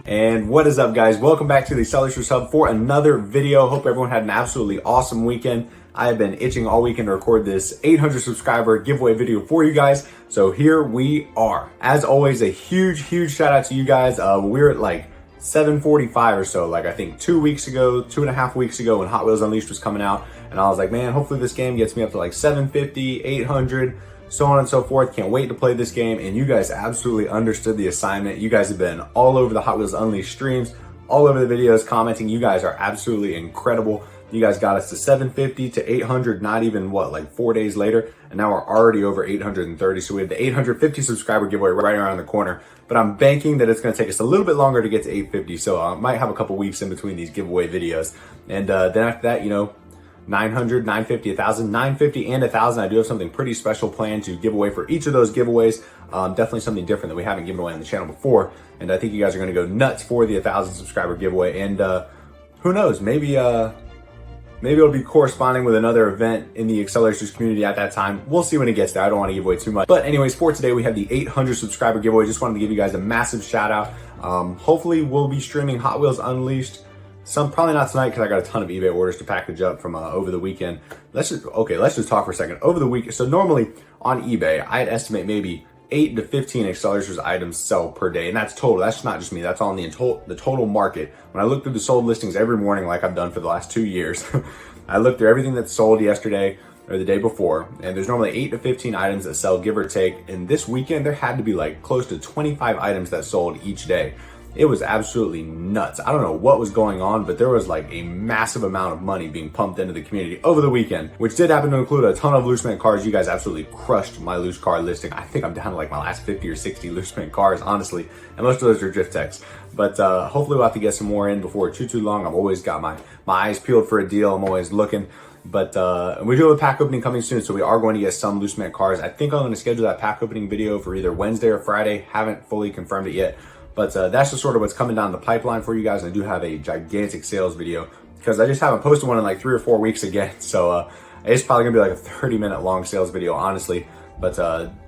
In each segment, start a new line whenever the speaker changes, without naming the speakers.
And what is up, guys? Welcome back to the Acceleracers Hub for another video. Hope everyone had an absolutely awesome weekend. I have been itching all weekend to record this 800 subscriber giveaway video for you guys. So here we are. As always, a huge shout out to you guys. We're at like 745 or so, like I think 2.5 weeks ago when Hot Wheels Unleashed was coming out. And I was like, man, hopefully this game gets me up to like 750, 800, so on and so forth. Can't wait to play this game. And you guys absolutely understood the assignment. You guys have been all over the Hot Wheels Unleashed streams, all over the videos, commenting. You guys are absolutely incredible. You guys got us to 750 to 800, not even like 4 days later. And now we're already over 830. So we have the 850 subscriber giveaway right around the corner. But I'm banking that it's going to take us a little bit longer to get to 850. So I might have a couple weeks in between these giveaway videos. And then after that, 900, 950, 1,000, 950, and 1,000. I do have something pretty special planned to give away for each of those giveaways. Definitely something different that we haven't given away on the channel before. And I think you guys are going to go nuts for the 1,000 subscriber giveaway. And who knows, maybe it'll be corresponding with another event in the Acceleracers community at that time. We'll see when it gets there. I don't want to give away too much. But anyways, for today, we have the 800 subscriber giveaway. Just wanted to give you guys a massive shout out. Hopefully we'll be streaming Hot Wheels Unleashed. Probably not tonight because I got a ton of eBay orders to package up from over the weekend. Let's just talk for a second. Over the week, so normally on eBay, I'd estimate maybe 8 to 15 Acceleracers items sell per day. And that's total. That's not just me. That's on the total market. When I look through the sold listings every morning, like I've done for the last 2 years, I look through everything that's sold yesterday or the day before. And there's normally 8 to 15 items that sell, give or take. And this weekend, there had to be like close to 25 items that sold each day. It was absolutely nuts. I don't know what was going on, but there was like a massive amount of money being pumped into the community over the weekend, which did happen to include a ton of loose mint cars. You guys absolutely crushed my loose car listing. I think I'm down to like my last 50 or 60 loose mint cars, honestly. And most of those are drift techs. But hopefully we'll have to get some more in before too long. I've always got my eyes peeled for a deal. I'm always looking. But we do have a pack opening coming soon, so we are going to get some loose mint cars. I think I'm going to schedule that pack opening video for either Wednesday or Friday. Haven't fully confirmed it yet. But that's just sort of what's coming down the pipeline for you guys. I do have a gigantic sales video because I just haven't posted one in like 3 or 4 weeks again. So it's probably gonna be like a 30-minute long sales video, honestly. But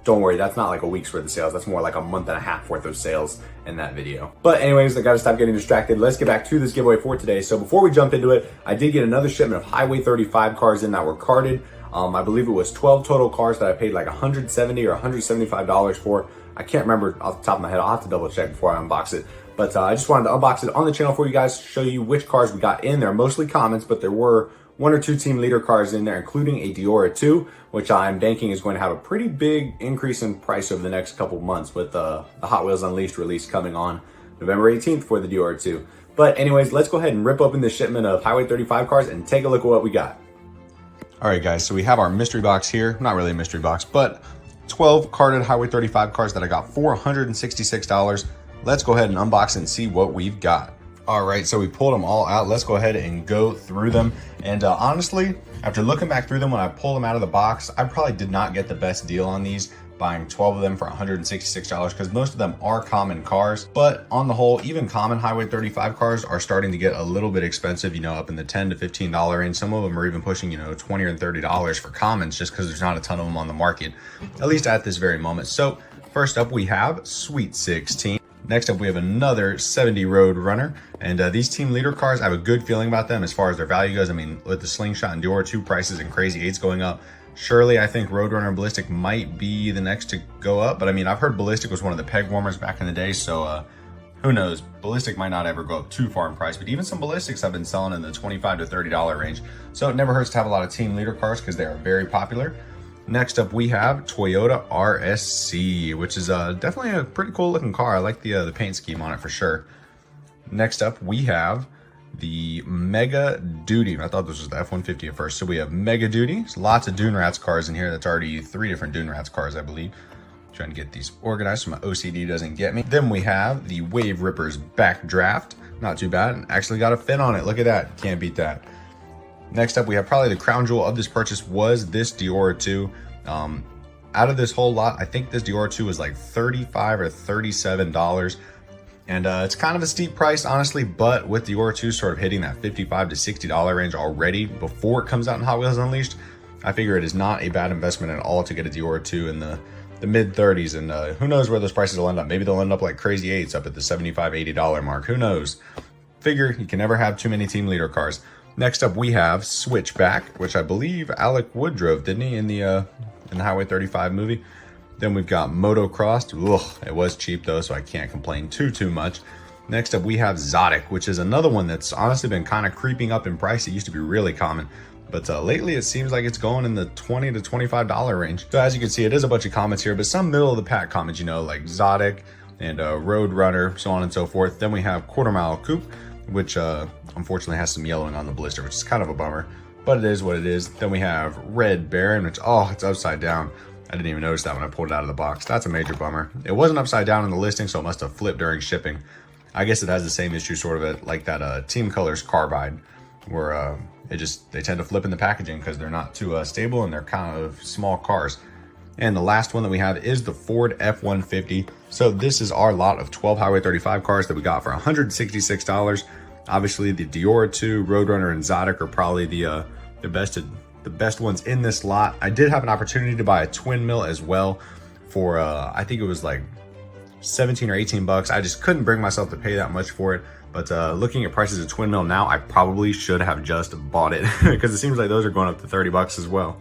don't worry, that's not like a week's worth of sales. That's more like a month and a half worth of sales in that video. But anyways, I gotta stop getting distracted. Let's get back to this giveaway for today. So before we jump into it, I did get another shipment of Highway 35 cars in that were carded. I believe it was 12 total cars that I paid like $170 or $175 for. I can't remember off the top of my head. I'll have to double check before I unbox it. But I just wanted to unbox it on the channel for you guys, show you which cars we got in. They're mostly commons, but there were 1 or 2 team leader cars in there, including a Diora 2, which I'm banking is going to have a pretty big increase in price over the next couple months with the Hot Wheels Unleashed release coming on November 18th for the Diora 2. But anyways, let's go ahead and rip open this shipment of Highway 35 cars and take a look at what we got. All right, guys, so we have our mystery box here. Not really a mystery box, but 12 carded Highway 35 cars that I got for $166. Let's go ahead and unbox and see what we've got. All right, so we pulled them all out. Let's go ahead and go through them. And honestly, after looking back through them when I pulled them out of the box, I probably did not get the best deal on these, buying 12 of them for $166 because most of them are common cars. But on the whole, even common Highway 35 cars are starting to get a little bit expensive, up in the $10 to $15 range. Some of them are even pushing, $20 or $30 for commons just because there's not a ton of them on the market, at least at this very moment. So first up, we have Sweet 16. Next up, we have another 70 Road Runner. And these team leader cars, I have a good feeling about them as far as their value goes. I mean, with the Slingshot and Diora 2 prices and Crazy 8s going up, surely I think Roadrunner and Ballistic might be the next to go up. But I mean, I've heard Ballistic was one of the peg warmers back in the day. So who knows? Ballistic might not ever go up too far in price. But even some Ballistics have been selling in the $25 to $30 range. So it never hurts to have a lot of team leader cars because they are very popular. Next up, we have Toyota RSC, which is definitely a pretty cool looking car. I like the paint scheme on it for sure. Next up, we have the Mega Duty. I thought this was the F-150 at first. So we have Mega Duty. There's lots of Dune Rats cars in here. That's already 3 different Dune Rats cars, I believe. Trying to get these organized so my OCD doesn't get me. Then we have the Wave Rippers Backdraft. Not too bad. Actually got a fin on it. Look at that. Can't beat that. Next up, we have probably the crown jewel of this purchase was this Diora 2. Out of this whole lot, I think this Diora 2 was like $35 or $37. And it's kind of a steep price, honestly, but with the Diora 2 sort of hitting that $55 to $60 range already before it comes out in Hot Wheels Unleashed, I figure it is not a bad investment at all to get a Diora 2 in the the mid 30s, and who knows where those prices will end up. Maybe they'll end up like Crazy 8s up at the $75-$80 mark. Who knows? Figure you can never have too many team leader cars. Next up, we have Switchback, which I believe Alec Wood drove, didn't he, in the Highway 35 movie? Then we've got Motocross. Ugh, it was cheap though, so I can't complain too much. Next up, we have Zodic, which is another one that's honestly been kind of creeping up in price. It used to be really common, but lately it seems like it's going in the $20 to $25 range. So as you can see, it is a bunch of comments here, but some middle of the pack comments, you know, like Zodic and Road Runner, so on and so forth. Then we have Quarter Mile Coupe, which unfortunately has some yellowing on the blister, which is kind of a bummer, but it is what it is. Then we have Red Baron, which, oh, it's upside down. I didn't even notice that when I pulled it out of the box. That's a major bummer. It wasn't upside down in the listing, so it must have flipped during shipping. I guess it has the same issue sort of like that Team Colors Carbide, where they tend to flip in the packaging because they're not too stable and they're kind of small cars. And the last one that we have is the Ford F-150. So this is our lot of 12 Highway 35 cars that we got for $166. Obviously the Dior 2, Roadrunner, and Zodic are probably the best ones in this lot. I did have an opportunity to buy a twin mill as well for I think it was like 17 or 18 bucks. I just couldn't bring myself to pay that much for it. But looking at prices of twin mill now, I probably should have just bought it because it seems like those are going up to 30 bucks as well.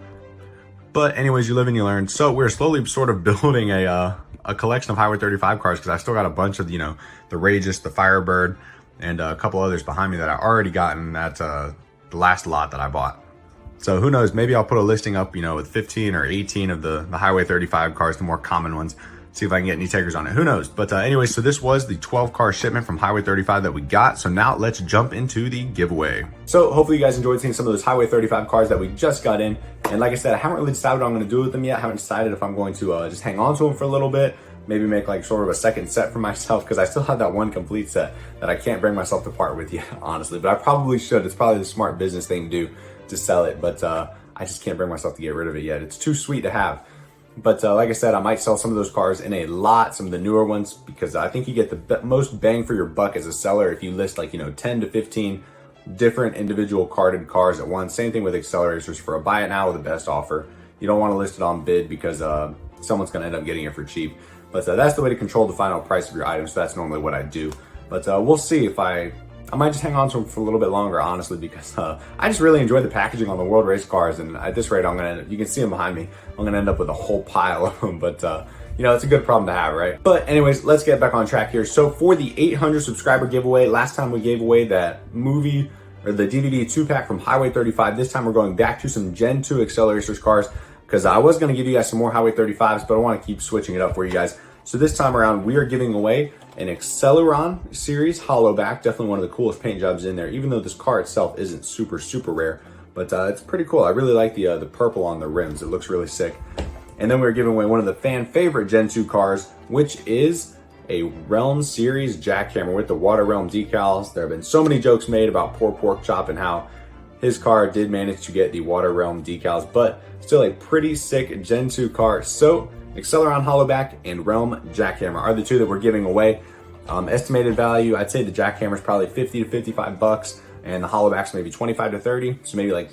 But anyways, you live and you learn. So we're slowly sort of building a collection of Highway 35 cars because I still got a bunch of, you know, the Rageous, the Firebird, and a couple others behind me that I already gotten at the last lot that I bought. So who knows, maybe I'll put a listing up, you know, with 15 or 18 of the Highway 35 cars, the more common ones, see if I can get any takers on it. Who knows? But anyway, so this was the 12 car shipment from Highway 35 that we got. So now let's jump into the giveaway. So hopefully you guys enjoyed seeing some of those Highway 35 cars that we just got in. And like I said, I haven't really decided what I'm going to do with them yet. I haven't decided if I'm going to just hang on to them for a little bit, maybe make like sort of a second set for myself, because I still have that one complete set that I can't bring myself to part with yet, honestly. But I probably should. It's probably the smart business thing to do to sell it. But I just can't bring myself to get rid of it yet. It's too sweet to have. But like I said, I might sell some of those cars in a lot, some of the newer ones, because I think you get the most bang for your buck as a seller if you list like, you know, 10 to 15 different individual carded cars at once. Same thing with Acceleracers. For a buy it now with the best offer, you don't want to list it on bid because someone's going to end up getting it for cheap. But that's the way to control the final price of your item. So that's normally what I do. But we'll see if I might just hang on to them for a little bit longer, honestly, because I just really enjoy the packaging on the World Race cars. And at this rate, you can see them behind me. I'm going to end up with a whole pile of them. But, you know, it's a good problem to have, right? But anyways, let's get back on track here. So for the 800 subscriber giveaway, last time we gave away that movie or the DVD 2-pack from Highway 35. This time we're going back to some Gen 2 Acceleracers cars, because I was going to give you guys some more Highway 35s, but I want to keep switching it up for you guys. So this time around, we are giving away an Acceleron series hollowback. Definitely one of the coolest paint jobs in there, even though this car itself isn't super rare, but it's pretty cool. I really like the purple on the rims. It looks really sick. And then we're giving away one of the fan favorite Gen 2 cars, which is a Realm series jackhammer with the Water Realm decals. There have been so many jokes made about poor Pork Chop and how his car did manage to get the Water Realm decals, but still a pretty sick Gen 2 car. So Acceleron hollowback and Realm jackhammer are the two that we're giving away. Estimated value, I'd say the jackhammer is probably 50 to 55 bucks, and the hollowback's maybe 25 to 30, so maybe like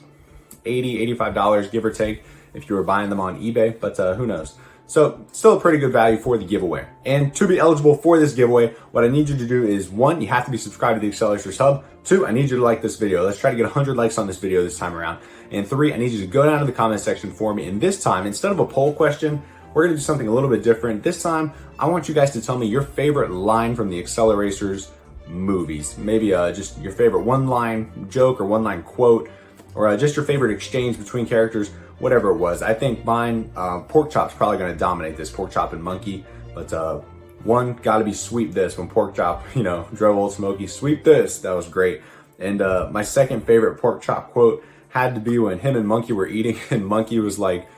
80, $85, give or take, if you were buying them on eBay, but who knows. So still a pretty good value for the giveaway. And to be eligible for this giveaway, what I need you to do is, 1, you have to be subscribed to the Acceleracers Hub. 2, I need you to like this video. Let's try to get 100 likes on this video this time around. And 3, I need you to go down to the comment section for me. And this time, instead of a poll question, we're gonna do something a little bit different. This time, I want you guys to tell me your favorite line from the Acceleracers movies. Maybe just your favorite one-line joke or one-line quote, or just your favorite exchange between characters, whatever it was. I think mine, Pork Chop's probably gonna dominate this, Pork Chop and Monkey. But one, gotta be Sweep This. When Pork Chop, you know, drove Old Smokey, sweep this, that was great. And my second favorite Pork Chop quote had to be when him and Monkey were eating, and Monkey was like,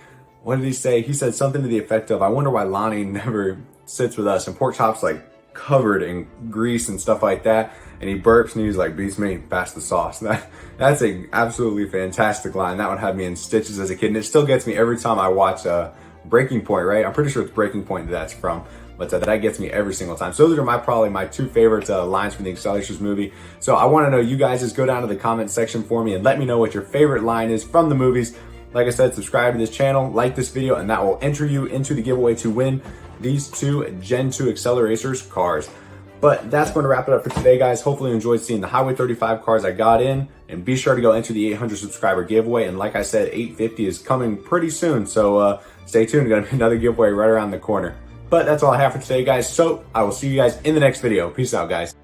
what did he say? He said something to the effect of, I wonder why Lonnie never sits with us. And Pork Chop's like covered in grease and stuff like that. And he burps and he's like, beats me, pass the sauce. That's a absolutely fantastic line. That one had me in stitches as a kid. And it still gets me every time I watch Breaking Point, right? I'm pretty sure it's Breaking Point that's from. But that gets me every single time. So those are probably my 2 favorite lines from the Acceleracers movie. So I want to know, you guys, just go down to the comment section for me and let me know what your favorite line is from the movies. Like I said, subscribe to this channel, like this video, and that will enter you into the giveaway to win these 2 Gen 2 Acceleracers cars. But that's going to wrap it up for today, guys. Hopefully you enjoyed seeing the Highway 35 cars I got in, and be sure to go enter the 800 subscriber giveaway. And like I said, 850 is coming pretty soon, so stay tuned. Going to be another giveaway right around the corner. But that's all I have for today, guys. So I will see you guys in the next video. Peace out, guys.